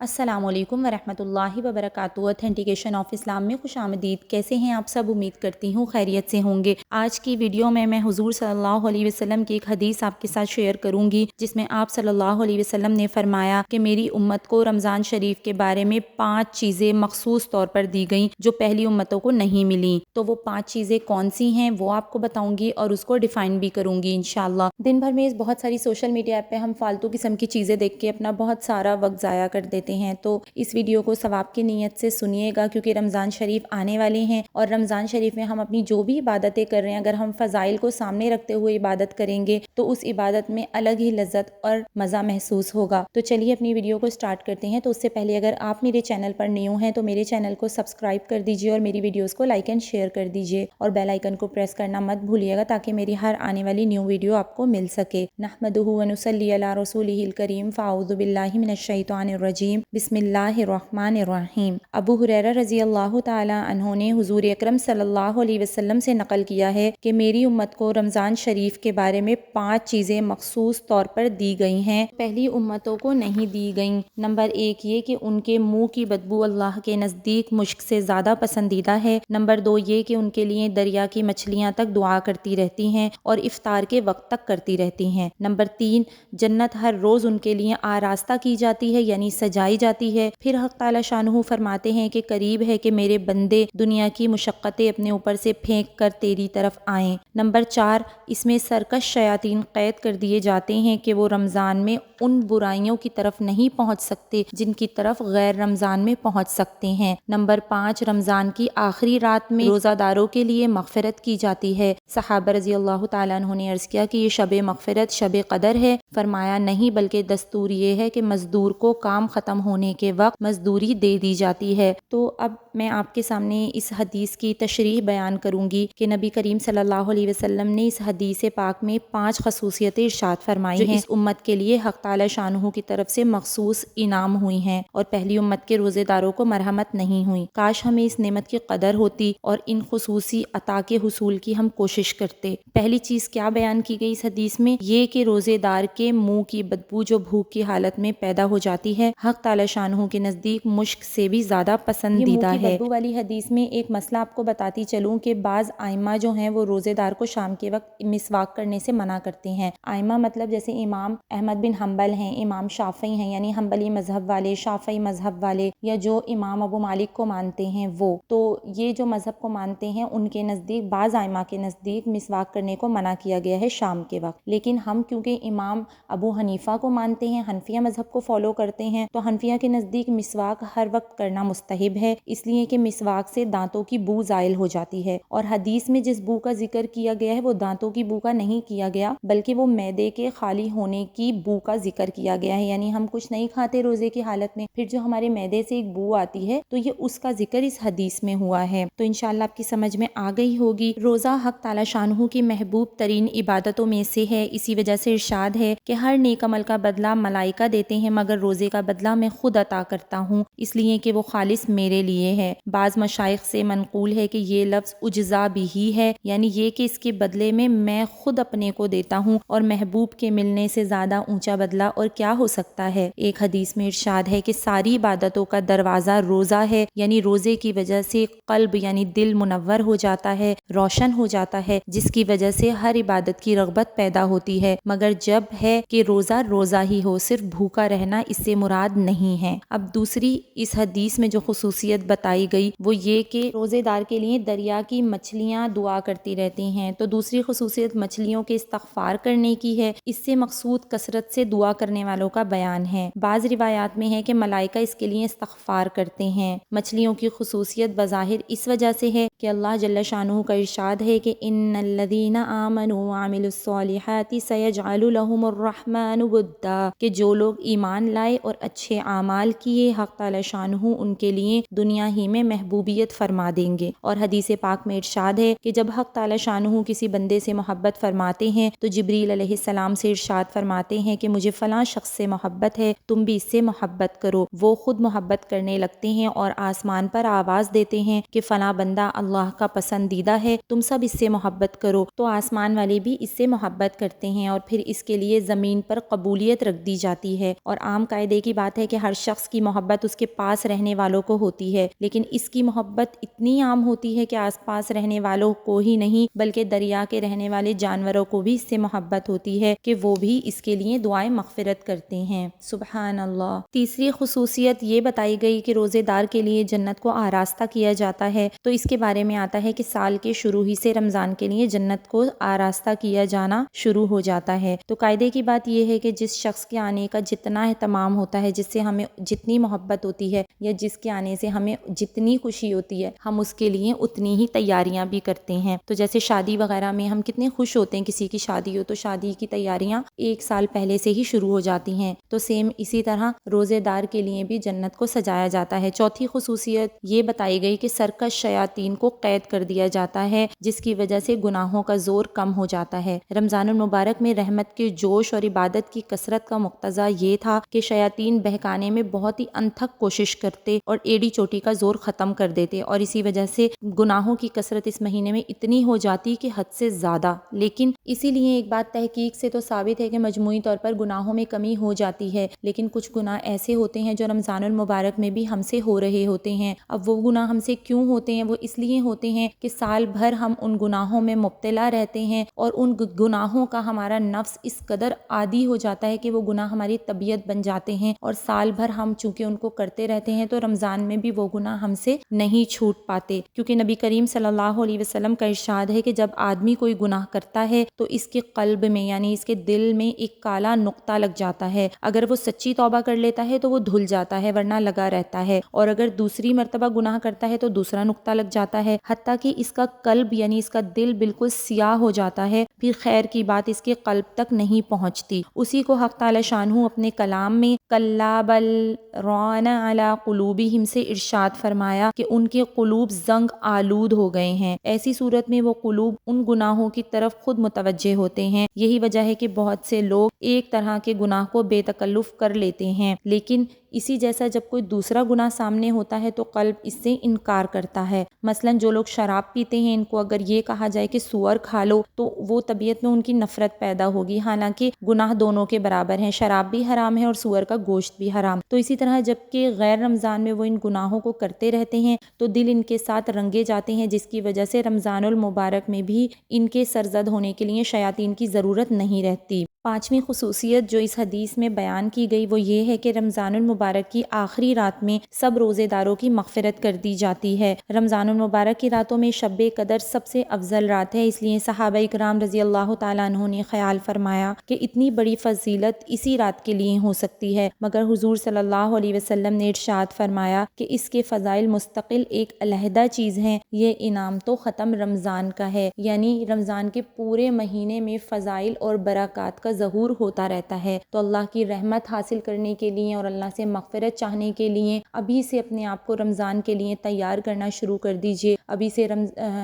السلام علیکم ورحمۃ اللہ وبرکاتہ۔ اتھینٹیکیشن آف اسلام میں خوش آمدید۔ کیسے ہیں آپ سب؟ امید کرتی ہوں خیریت سے ہوں گے۔ آج کی ویڈیو میں حضور صلی اللہ علیہ وسلم کی ایک حدیث آپ کے ساتھ شیئر کروں گی، جس میں آپ صلی اللہ علیہ وسلم نے فرمایا کہ میری امت کو رمضان شریف کے بارے میں 5 چیزیں مخصوص طور پر دی گئیں جو پہلی امتوں کو نہیں ملیں۔ تو وہ 5 چیزیں کون سی ہیں وہ آپ کو بتاؤں گی اور اس کو ڈیفائن بھی کروں گی انشاءاللہ۔ دن بھر میں بہت ساری سوشل میڈیا ایپ پہ ہم فالتو قسم کی چیزیں دیکھ کے اپنا بہت سارا وقت ضائع کر دیتے ہیں، تو اس ویڈیو کو ثواب کی نیت سے سنیے گا، کیونکہ رمضان شریف آنے والے ہیں اور رمضان شریف میں ہم اپنی جو بھی عبادتیں کر رہے ہیں، اگر ہم فضائل کو سامنے رکھتے ہوئے عبادت کریں گے تو اس عبادت میں الگ ہی لذت اور مزہ محسوس ہوگا۔ تو چلیے اپنی ویڈیو کو سٹارٹ کرتے ہیں۔ تو اس سے پہلے اگر آپ میرے چینل پر نیو ہیں تو میرے چینل کو سبسکرائب کر دیجئے اور میری ویڈیوز کو لائک اینڈ شیئر کر دیجئے اور بیل آئیکن کو پریس کرنا مت بھولیے گا تاکہ میری ہر آنے والی نیو ویڈیو آپ کو مل سکے۔ نحمدہ و نصلی علی رسولہ الکریم، فاعوذ باللہ من الشیطان الرجیم، بسم اللہ الرحمن الرحیم۔ ابو ہریرہ رضی اللہ تعالی عنہ نے حضور اکرم صلی اللہ علیہ وسلم سے نقل کیا ہے کہ میری امت کو رمضان شریف کے بارے میں 5 چیزیں مخصوص طور پر دی گئی ہیں، پہلی امتوں کو نہیں دی گئیں۔ نمبر 1 یہ کہ ان کے منہ کی بدبو اللہ کے نزدیک مشک سے زیادہ پسندیدہ ہے۔ نمبر 2 یہ کہ ان کے لیے دریا کی مچھلیاں تک دعا کرتی رہتی ہیں اور افطار کے وقت تک کرتی رہتی ہیں۔ نمبر 3 جنت ہر روز ان کے لیے آراستہ کی جاتی ہے، یعنی سجائی جاتی ہے۔ پھر حق تعالی شانہ فرماتے ہیں کہ قریب ہے کہ میرے بندے دنیا کی مشقتیں اپنے اوپر سے پھینک کر تیری طرف آئیں۔ نمبر 4 اس میں سرکش شیاطین قید کر دیے جاتے ہیں کہ وہ رمضان میں ان برائیوں کی طرف نہیں پہنچ سکتے جن کی طرف غیر رمضان میں پہنچ سکتے ہیں۔ نمبر 5 رمضان کی آخری رات میں روزہ داروں کے لیے مغفرت کی جاتی ہے۔ صحابہ رضی اللہ تعالیٰ عنہ نے عرض کیا کہ یہ شب مغفرت شب قدر ہے؟ فرمایا نہیں، بلکہ دستور یہ ہے کہ مزدور کو کام ختم ہونے کے وقت مزدوری دے دی جاتی ہے۔ تو اب میں آپ کے سامنے اس حدیث کی تشریح بیان کروں گی کہ نبی کریم صلی اللہ علیہ وسلم نے اس حدیث پاک میں 5 خصوصیتیں ارشاد فرمائی ہیں جو اس امت کے لیے حق تعالی شانہ کی طرف سے مخصوص انعام ہوئی ہیں اور پہلی امت کے روزے داروں کو مرحمت نہیں ہوئی۔ کاش ہمیں اس نعمت کی قدر ہوتی اور ان خصوصی عطا کے حصول کی ہم کوشش کرتے۔ پہلی چیز کیا بیان کی گئی اس حدیث میں؟ یہ کہ روزے دار کے منہ کی بدبو جو بھوک کی حالت میں پیدا ہو جاتی ہے، حق تعالی شانہ کے نزدیک مشک سے بھی زیادہ پسندیدہ ہے۔ منہ کی بدبو والی حدیث میں ایک مسئلہ آپ کو بتاتی چلوں کہ بعض ائمہ جو ہیں وہ روزے دار کو شام کے وقت مسواک کرنے سے منع کرتے ہیں۔ ائمہ مطلب جیسے امام احمد بن حنبل ہیں، امام شافعی ہیں، یعنی حنبلی مذہب والے، شافعی مذہب والے، یا جو امام ابو مالک کو مانتے ہیں وہ، تو یہ جو مذہب کو مانتے ہیں ان کے نزدیک، بعض ائمہ کے نزدیک مسواک کرنے کو منع کیا گیا ہے شام کے وقت۔ لیکن ہم کیونکہ امام ابو حنیفہ کو مانتے ہیں، حنفیہ مذہب کو فالو کرتے ہیں، تو حنفیہ کے نزدیک مسواک ہر وقت کرنا مستحب ہے، اس لیے کہ مسواک سے دانتوں کی بو زائل ہو جاتی ہے۔ اور حدیث میں جس بو کا ذکر کیا گیا ہے وہ دانتوں کی بو کا نہیں کیا گیا، بلکہ وہ معدے کے خالی ہونے کی بو کا ذکر کیا گیا ہے، یعنی ہم کچھ نہیں کھاتے روزے کی حالت میں، پھر جو ہمارے معدے سے ایک بو آتی ہے تو یہ اس کا ذکر اس حدیث میں ہوا ہے۔ تو انشاءاللہ آپ کی سمجھ میں آ گئی ہوگی۔ روزہ حق تعالی شانہ کی محبوب ترین عبادتوں میں سے ہے، اسی وجہ سے ارشاد ہے کہ ہر نیک عمل کا بدلہ ملائکہ دیتے ہیں مگر روزے کا بدلہ میں خود عطا کرتا ہوں، اس لیے کہ وہ خالص میرے لیے ہے۔ بعض مشائخ سے منقول ہے کہ یہ لفظ اجزا بھی ہی ہے، یعنی یہ کہ اس کے بدلے میں خود اپنے کو دیتا ہوں، اور محبوب کے ملنے سے زیادہ اونچا بدلہ اور کیا ہو سکتا ہے۔ ایک حدیث میں ارشاد ہے کہ ساری عبادتوں کا دروازہ روزہ ہے، یعنی روزے کی وجہ سے قلب یعنی دل منور ہو جاتا ہے، روشن ہو جاتا ہے، جس کی وجہ سے ہر عبادت کی رغبت پیدا ہوتی ہے، مگر جب ہے کہ روزہ روزہ ہی ہو، صرف بھوکا رہنا اس سے مراد نہیں ہے۔ اب دوسری اس حدیث میں جو خصوصیت بتائی گئی وہ یہ کہ روزے دار کے لیے دریا کی مچھلیاں دعا کرتی رہتی ہیں۔ تو دوسری خصوصیت مچھلیوں کے استغفار کرنے کی ہے، اس سے مقصود کثرت سے دعا کرنے والوں کا بیان ہے۔ بعض روایات میں ہے کہ ملائکہ اس کے لیے استغفار کرتے ہیں۔ مچھلیوں کی خصوصیت بظاہر اس وجہ سے ہے کہ اللہ جل شانہ کا ارشاد ہے کہ ان الذین آمنوا وعملوا الصالحات سیجعل لهم الرحمن ودا، کہ جو لوگ ایمان لائے اور اچھے اعمال کیے حق تعالی شانہ ان کے لیے دنیا ہی میں محبوبیت فرما دیں گے۔ اور حدیث پاک میں ارشاد ہے کہ جب حق تعالی شانہ کسی بندے سے محبت فرماتے ہیں تو جبریل علیہ السلام سے ارشاد فرماتے ہیں کہ مجھے فلاں شخص سے محبت ہے، تم بھی اس سے محبت کرو۔ وہ خود محبت کرنے لگتے ہیں اور آسمان پر آواز دیتے ہیں کہ فلاں بندہ اللہ کا پسندیدہ ہے، تم سب اس سے محبت کرو، تو آسمان والے بھی اس سے محبت کرتے ہیں اور پھر اس کے لیے زمین پر قبولیت رکھ دی جاتی ہے۔ اور عام قاعدے کی بات ہے کہ ہر شخص کی محبت اس کے پاس رہنے والوں کو ہوتی ہے، لیکن اس کی محبت اتنی عام ہوتی ہے کہ آس پاس رہنے والوں کو ہی نہیں بلکہ دریا کے رہنے والے جانوروں کو بھی اس سے محبت ہوتی ہے کہ وہ بھی اس کے لیے دعائیں مغفرت کرتے ہیں۔ سبحان اللہ۔ تیسری خصوصیت یہ بتائی گئی کہ روزے دار کے لیے جنت کو آراستہ کیا جاتا ہے، تو اس کے بارے میں آتا ہے کہ سال کے شروع ہی سے رمضان کے لیے جنت کو آراستہ کیا جانا شروع ہو جاتا ہے۔ تو قاعدے کی بات یہ ہے کہ جس شخص کے آنے کا جتنا اہتمام ہوتا ہے، جس سے ہمیں جتنی محبت ہوتی ہے یا جس کے آنے سے ہمیں جتنی خوشی ہوتی ہے، ہم اس کے لیے اتنی ہی تیاریاں بھی کرتے ہیں۔ تو جیسے شادی وغیرہ میں ہم کتنے خوش ہوتے ہیں، کسی کی شادی ہو تو شادی کی تیاریاں ایک سال پہلے سے ہی شروع ہو جاتی ہیں، تو سیم اسی طرح روزے دار کے لیے بھی جنت کو سجایا جاتا ہے۔ چوتھی خصوصیت یہ بتائی گئی کہ سرکش شیاطین کو قید کر دیا جاتا ہے، جس کی وجہ سے گناہوں کا زور کم ہو جاتا ہے۔ رمضان المبارک میں رحمت کے جوش اور عبادت کی کثرت کا مقتضا یہ تھا کہ شیاطین بہکانے میں بہت ہی انتھک کوشش کرتے اور ایڑی چوٹی کا زور ختم کر دیتے، اور اسی وجہ سے گناہوں کی کثرت اس مہینے میں اتنی ہو جاتی کہ حد سے زیادہ۔ لیکن اسی لیے ایک بات تحقیق سے تو ثابت ہے کہ مجموعی طور پر گناہوں میں کمی ہو جاتی ہے، لیکن کچھ گناہ ایسے ہوتے ہیں جو رمضان المبارک میں بھی ہم سے ہو رہے ہوتے ہیں۔ اب وہ گناہ ہم سے کیوں ہوتے ہیں؟ وہ اس لیے ہوتے ہیں کہ سال بھر ہم ان گناہوں میں مبتلا رہتے ہیں، اور ان گناہوں کا ہمارا نفس اس قدر عادی ہو جاتا ہے کہ وہ گناہ ہماری طبیعت بن جاتے ہیں، اور سال بھر ہم چونکہ ان کو کرتے رہتے ہیں تو رمضان میں بھی وہ گناہ ہم سے نہیں چھوٹ پاتے، کیونکہ نبی کریم صلی اللہ علیہ وسلم کا ارشاد ہے کہ جب آدمی کوئی گناہ کرتا ہے تو اس کے قلب میں یعنی اس کے دل میں ایک کالا نقطہ لگ جاتا ہے، اگر وہ سچی توبہ کر لیتا ہے تو وہ دھل جاتا ہے ورنہ لگا رہتا ہے، اور اگر دوسری مرتبہ گناہ کرتا ہے تو دوسرا نقطہ لگ جاتا ہے، حتیٰ کہ اس کا قلب یعنی اس کا دل بالکل سیاہ ہو جاتا ہے، پھر خیر کی بات اس کے قلب تک نہیں پہنچتی۔ اسی کو حق تعالی شانہ اپنے کلام میں کلا بل ران علی قلوبہم سے ارشاد فرمایا کہ ان کے قلوب زنگ آلود ہو گئے ہیں۔ ایسی صورت میں وہ قلوب ان گناہوں کی طرف خود متوجہ ہوتے ہیں۔ یہی وجہ ہے کہ بہت سے لوگ ایک طرح کے گناہ کو بے تکلف کر لیتے ہیں، لیکن اسی جیسا جب کوئی دوسرا گناہ سامنے ہوتا ہے تو قلب اس سے انکار کرتا ہے۔ مثلا جو لوگ شراب پیتے ہیں، ان کو اگر یہ کہا جائے کہ سور کھا لو تو وہ طبیعت میں ان کی نفرت پیدا ہوگی، حالانکہ گناہ دونوں کے برابر ہیں، شراب بھی حرام ہے اور سور کا گوشت بھی حرام۔ تو اسی طرح جب کہ غیر رمضان میں وہ ان گناہوں کو کرتے رہتے ہیں تو دل ان کے ساتھ رنگے جاتے ہیں، جس کی وجہ سے رمضان المبارک میں بھی ان کے سرزد ہونے کے لیے شیاطین کی ضرورت نہیں رہتی۔ پانچویں خصوصیت جو اس حدیث میں بیان کی گئی وہ یہ ہے کہ رمضان المبارک کی آخری رات میں سب روزے داروں کی مغفرت کر دی جاتی ہے۔ رمضان المبارک کی راتوں میں شب قدر سب سے افضل رات ہے، اس لیے صحابہ اکرام رضی اللہ تعالیٰ عنہ نے خیال فرمایا کہ اتنی بڑی فضیلت اسی رات کے لیے ہو سکتی ہے، مگر حضور صلی اللہ علیہ وسلم نے ارشاد فرمایا کہ اس کے فضائل مستقل ایک علیحدہ چیز ہیں، یہ انعام تو ختم رمضان کا ہے، یعنی رمضان کے پورے مہینے میں فضائل اور برکات کا ظہور ہوتا رہتا ہے۔ تو اللہ کی رحمت حاصل کرنے کے لیے اور اللہ سے مغفرت چاہنے کے لیے ابھی سے اپنے آپ کو رمضان کے لیے تیار کرنا شروع کر دیجئے، ابھی سے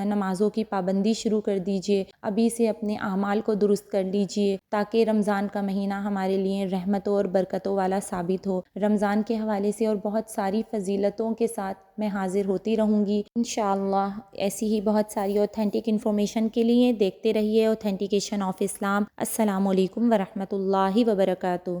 نمازوں کی پابندی شروع کر دیجئے، ابھی سے اپنے اعمال کو درست کر لیجئے تاکہ رمضان کا مہینہ ہمارے لیے رحمتوں اور برکتوں والا ثابت ہو۔ رمضان کے حوالے سے اور بہت ساری فضیلتوں کے ساتھ میں حاضر ہوتی رہوں گی انشاءاللہ۔ ایسی ہی بہت ساری اوتھینٹک انفارمیشن کے لیے دیکھتے رہیے اوتھینٹیکیشن آف اسلام۔ السلام علیکم ورحمۃ اللہ وبرکاتہ۔